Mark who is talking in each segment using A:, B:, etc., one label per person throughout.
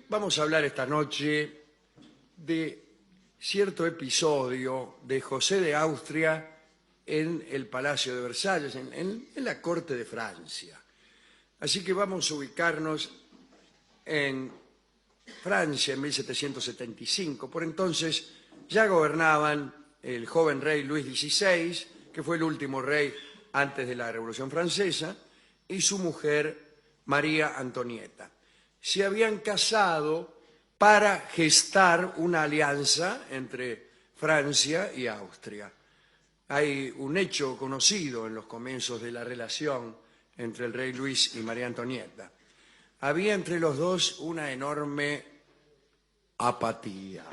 A: Vamos a hablar esta noche de cierto episodio de José de Austria en el Palacio de Versalles, en la corte de Francia. Así que vamos a ubicarnos en Francia en 1775. Por entonces ya gobernaban el joven rey Luis XVI, que fue el último rey antes de la Revolución Francesa, y su mujer María Antonieta. Se habían casado para gestar una alianza entre Francia y Austria. Hay un hecho conocido en los comienzos de la relación entre el rey Luis y María Antonieta. Había entre los dos una enorme apatía.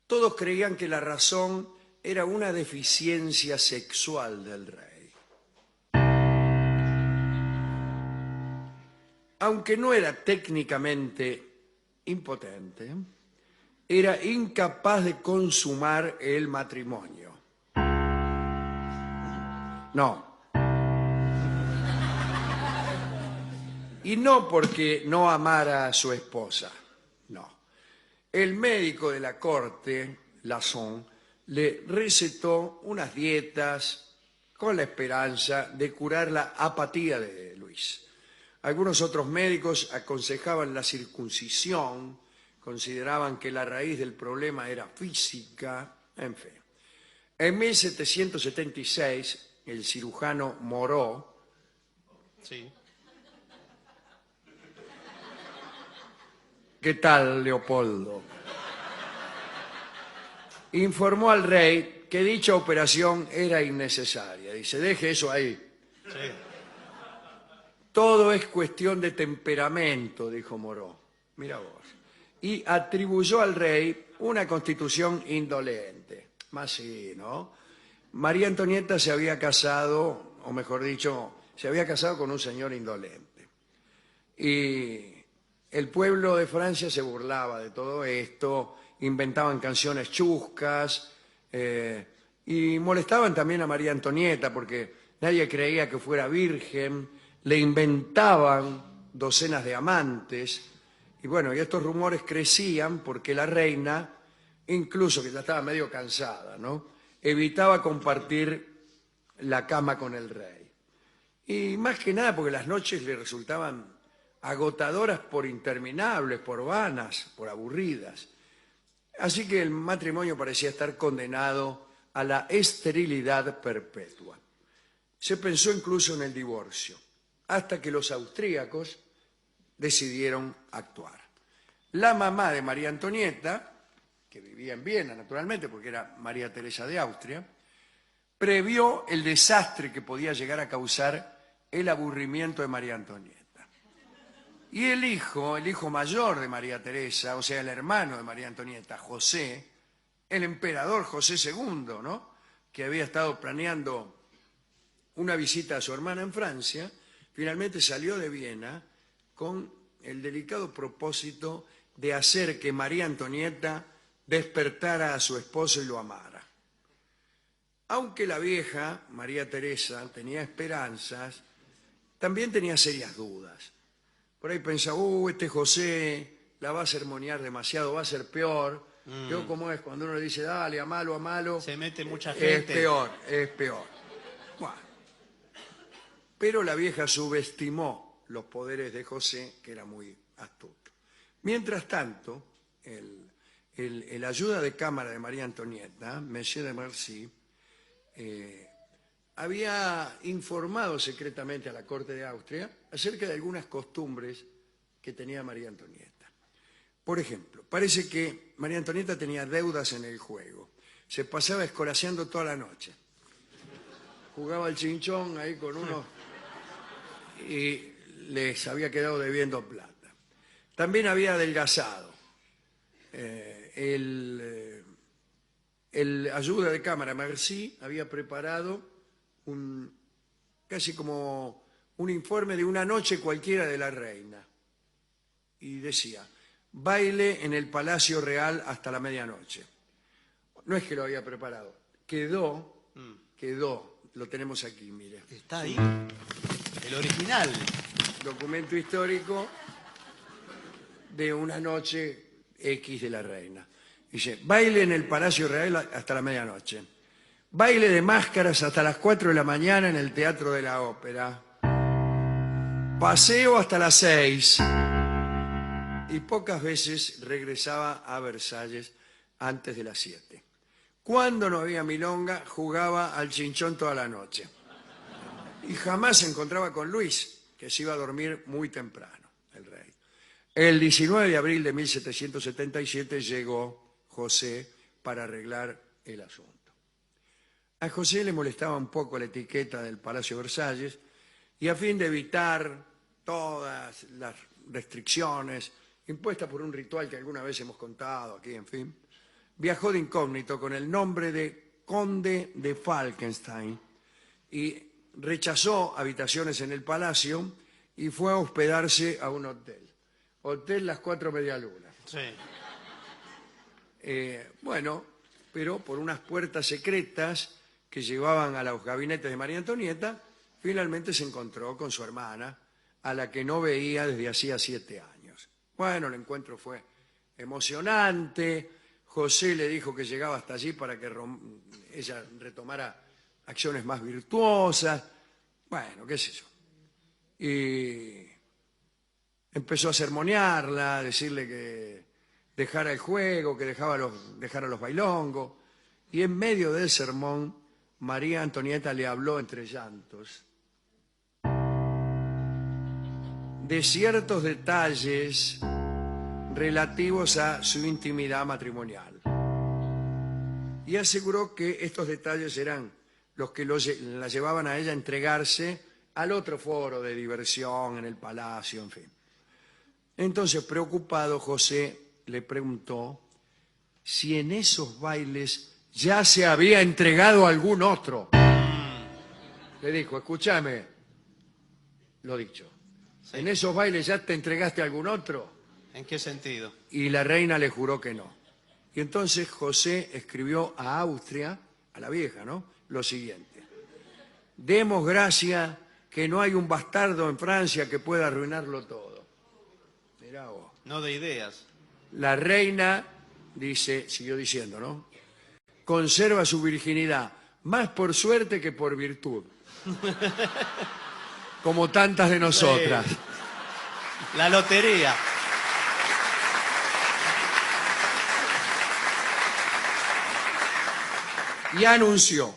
A: Todos creían que la razón era una deficiencia sexual del rey. Aunque no era técnicamente impotente, era incapaz de consumar el matrimonio. No. Y no porque no amara a su esposa, no. El médico de la corte, Lasson, le recetó unas dietas con la esperanza de curar la apatía de Luis. Algunos otros médicos aconsejaban la circuncisión, consideraban que la raíz del problema era física, en fin. En 1776, el cirujano Moreau,
B: Sí.
A: ¿qué tal, Leopoldo?, informó al rey que dicha operación era innecesaria. Dice, deje eso ahí.
B: Sí.
A: Todo es cuestión de temperamento, dijo Moreau. Mira vos. Y atribuyó al rey una constitución indolente. Más sí, ¿no? María Antonieta se había casado, o mejor dicho, se había casado con un señor indolente. Y el pueblo de Francia se burlaba de todo esto, inventaban canciones chuscas y molestaban también a María Antonieta porque nadie creía que fuera virgen, le inventaban docenas de amantes y bueno, y estos rumores crecían porque la reina, incluso que ya estaba medio cansada, ¿no?, evitaba compartir la cama con el rey. Y más que nada porque las noches le resultaban agotadoras por interminables, por vanas, por aburridas. Así que el matrimonio parecía estar condenado a la esterilidad perpetua. Se pensó incluso en el divorcio, hasta que los austríacos decidieron actuar. La mamá de María Antonieta, que vivía en Viena naturalmente, porque era María Teresa de Austria, previó el desastre que podía llegar a causar el aburrimiento de María Antonieta. Y el hijo mayor de María Teresa, o sea, el hermano de María Antonieta, José, el emperador José II, ¿no?, que había estado planeando una visita a su hermana en Francia, finalmente salió de Viena con el delicado propósito de hacer que María Antonieta despertara a su esposo y lo amara. Aunque la vieja, María Teresa, tenía esperanzas, también tenía serias dudas. Por ahí pensaba, este José la va a sermonear demasiado, va a ser peor. Yo, ¿cómo es? Cuando uno le dice, dale, amalo, amalo.
B: Se mete mucha
A: Es
B: gente.
A: es peor. Bueno. Pero la vieja subestimó los poderes de José, que era muy astuto. Mientras tanto, el ayuda de cámara de María Antonieta, Monsieur de Mercy, había informado secretamente a la corte de Austria acerca de algunas costumbres que tenía María Antonieta. Por ejemplo, parece que María Antonieta tenía deudas en el juego. Se pasaba escolaseando toda la noche. Jugaba al chinchón ahí con uno y les había quedado debiendo plata. También había adelgazado. El ayuda de cámara, Mercy, había preparado casi como un informe de una noche cualquiera de la reina. Y decía, baile en el Palacio Real hasta la medianoche. No es que lo había preparado, quedó lo tenemos aquí, mire.
B: Está ahí. El original.
A: Documento histórico de una noche X de la reina. Dice, baile en el Palacio Real hasta la medianoche. Baile de máscaras hasta las 4 de la mañana en el Teatro de la Ópera. Paseo hasta las 6. Y pocas veces regresaba a Versalles antes de las 7. Cuando no había milonga, jugaba al chinchón toda la noche. Y jamás se encontraba con Luis, que se iba a dormir muy temprano, el rey. El 19 de abril de 1777 llegó José para arreglar el asunto. A José le molestaba un poco la etiqueta del Palacio Versalles y a fin de evitar todas las restricciones impuestas por un ritual que alguna vez hemos contado aquí, en fin, viajó de incógnito con el nombre de Conde de Falkenstein y rechazó habitaciones en el palacio y fue a hospedarse a un hotel. Hotel Las Cuatro Medialunas.
B: Sí.
A: Bueno, pero por unas puertas secretas que llevaban a los gabinetes de María Antonieta, finalmente se encontró con su hermana, a la que no veía desde hacía 7 años. Bueno, el encuentro fue emocionante. José le dijo que llegaba hasta allí para que ella retomara acciones más virtuosas. Bueno, qué sé yo. Y empezó a sermonearla, a decirle que dejara el juego, que dejara los bailongos. Y en medio del sermón, María Antonieta le habló entre llantos de ciertos detalles relativos a su intimidad matrimonial. Y aseguró que estos detalles eran los que la llevaban a ella a entregarse al otro foro de diversión en el palacio, en fin. Entonces, preocupado, José le preguntó si en esos bailes ya se había entregado a algún otro. Le dijo, escúchame, lo dicho,
B: Sí.
A: ¿en esos bailes ya te entregaste a algún otro?
B: ¿En qué sentido?
A: Y la reina le juró que no. Y entonces José escribió a Austria, a la vieja, ¿no?, lo siguiente: demos gracia que no hay un bastardo en Francia que pueda arruinarlo todo. Mirá vos.
B: No de ideas.
A: La reina, siguió diciendo, ¿no?, conserva su virginidad, más por suerte que por virtud. Como tantas de nosotras.
B: Sí. La lotería.
A: Y anunció,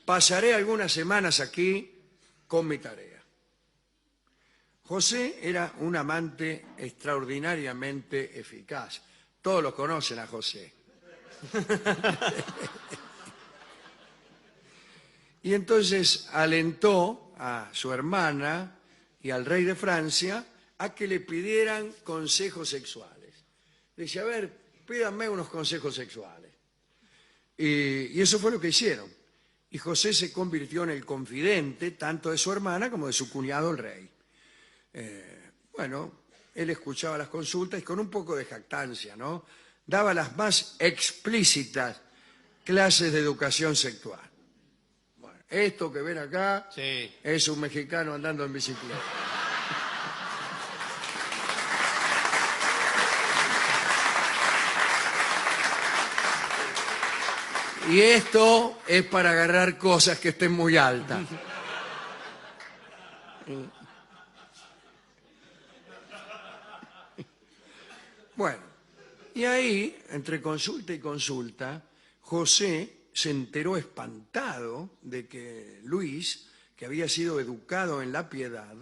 A: pasaré algunas semanas aquí con mi tarea. José era un amante extraordinariamente eficaz. Todos lo conocen a José. Y entonces alentó a su hermana y al rey de Francia a que le pidieran consejos sexuales. Dice, a ver, pídanme unos consejos sexuales. Y eso fue lo que hicieron. Y José se convirtió en el confidente tanto de su hermana como de su cuñado el rey. Bueno, él escuchaba las consultas y con un poco de jactancia, ¿no?, daba las más explícitas clases de educación sexual. Bueno, esto que ven acá
B: Sí.
A: es un mexicano andando en bicicleta. Y esto es para agarrar cosas que estén muy altas. Bueno, y ahí, entre consulta y consulta, José se enteró espantado de que Luis, que había sido educado en la piedad,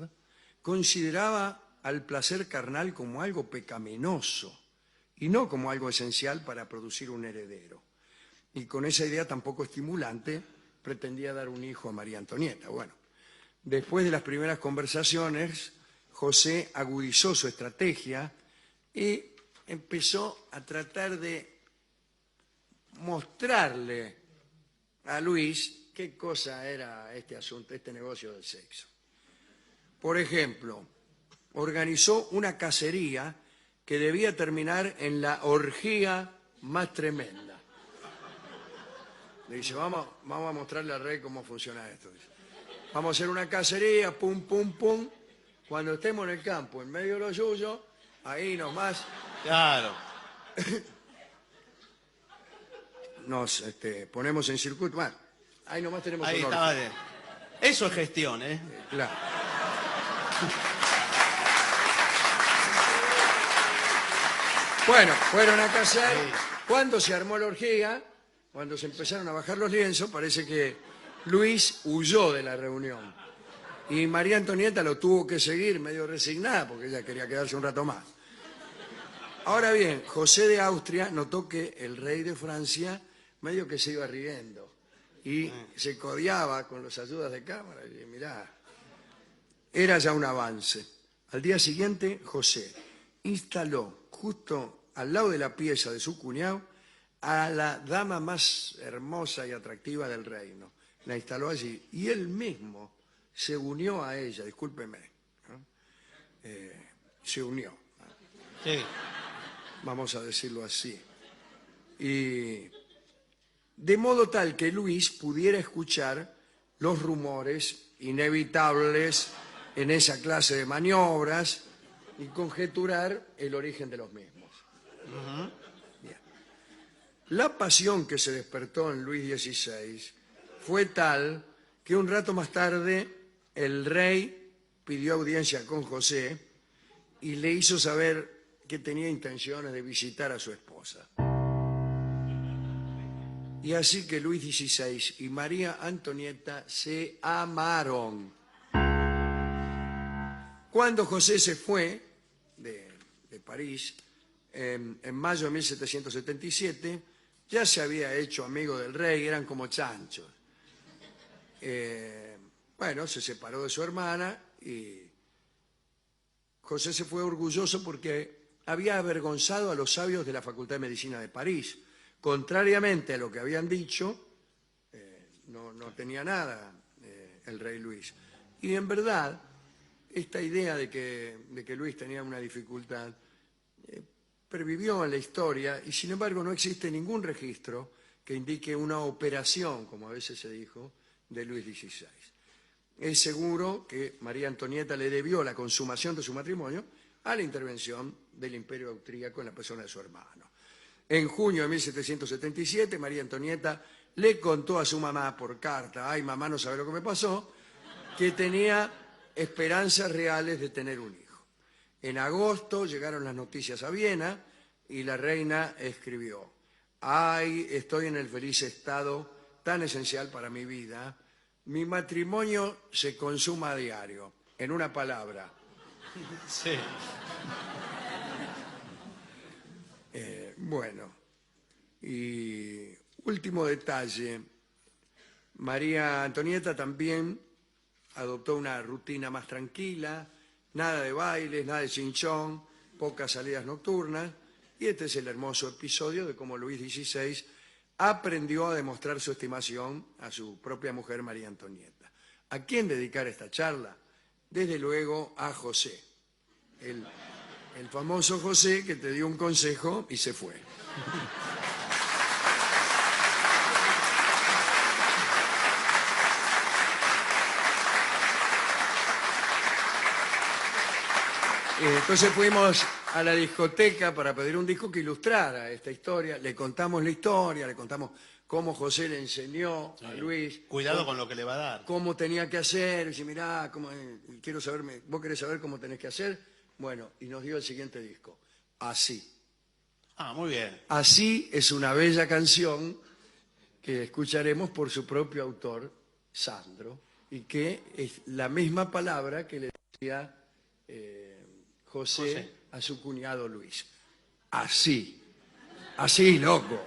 A: consideraba al placer carnal como algo pecaminoso y no como algo esencial para producir un heredero. Y con esa idea tan poco estimulante pretendía dar un hijo a María Antonieta. Bueno, después de las primeras conversaciones, José agudizó su estrategia y empezó a tratar de mostrarle a Luis qué cosa era este asunto, este negocio del sexo. Por ejemplo, organizó una cacería que debía terminar en la orgía más tremenda. Le dice, vamos a mostrarle al rey cómo funciona esto. Dice, vamos a hacer una cacería, pum, pum, pum. Cuando estemos en el campo, en medio de los yuyos, ahí nomás
B: Claro.
A: nos ponemos en circuito. Bueno, ahí nomás tenemos
B: Ahí
A: un
B: estaba
A: orden.
B: Eso es gestión, ¿eh?
A: Claro. Bueno, fueron a cazar. Cuando se armó la orgía, cuando se empezaron a bajar los lienzos, parece que Luis huyó de la reunión. Y María Antonieta lo tuvo que seguir medio resignada porque ella quería quedarse un rato más. Ahora bien, José de Austria notó que el rey de Francia medio que se iba riendo y se codeaba con las ayudas de cámara. Y mirá, era ya un avance. Al día siguiente, José instaló justo al lado de la pieza de su cuñado a la dama más hermosa y atractiva del reino. La instaló allí y él mismo se unió a ella, discúlpeme, ¿no? Se unió,
B: Sí.
A: vamos a decirlo así. Y de modo tal que Luis pudiera escuchar los rumores inevitables en esa clase de maniobras y conjeturar el origen de los mismos. Bien. La pasión que se despertó en Luis XVI fue tal que un rato más tarde el rey pidió audiencia con José y le hizo saber que tenía intenciones de visitar a su esposa. Y así que Luis XVI y María Antonieta se amaron. Cuando José se fue de París, en mayo de 1777, ya se había hecho amigo del rey, eran como chanchos. Bueno, se separó de su hermana y José se fue orgulloso porque había avergonzado a los sabios de la Facultad de Medicina de París. Contrariamente a lo que habían dicho, no tenía nada el rey Luis. Y en verdad, esta idea de que Luis tenía una dificultad pervivió en la historia y sin embargo no existe ningún registro que indique una operación, como a veces se dijo, de Luis XVI. Es seguro que María Antonieta le debió la consumación de su matrimonio a la intervención del Imperio Austríaco en la persona de su hermano. En junio de 1777, María Antonieta le contó a su mamá por carta, ay mamá, no sabe lo que me pasó, que tenía esperanzas reales de tener un hijo. En agosto llegaron las noticias a Viena y la reina escribió, ay, estoy en el feliz estado tan esencial para mi vida, mi matrimonio se consuma a diario, en una palabra.
B: Sí.
A: Bueno, y último detalle, María Antonieta también adoptó una rutina más tranquila, nada de bailes, nada de chinchón, pocas salidas nocturnas, y este es el hermoso episodio de cómo Luis XVI aprendió a demostrar su estimación a su propia mujer María Antonieta. ¿A quién dedicar esta charla? Desde luego a José, el famoso José que te dio un consejo y se fue. Entonces fuimos a la discoteca para pedir un disco que ilustrara esta historia. Le contamos la historia, le contamos cómo José le enseñó a Luis.
B: Cuidado con lo que le va a dar.
A: Cómo tenía que hacer. Y dice, mirá, quiero saber, ¿vos querés saber cómo tenés que hacer? Bueno, y nos dio el siguiente disco. Así.
B: Ah, muy bien.
A: Así es una bella canción que escucharemos por su propio autor, Sandro, y que es la misma palabra que le decía José a su cuñado Luis. Así, así, loco.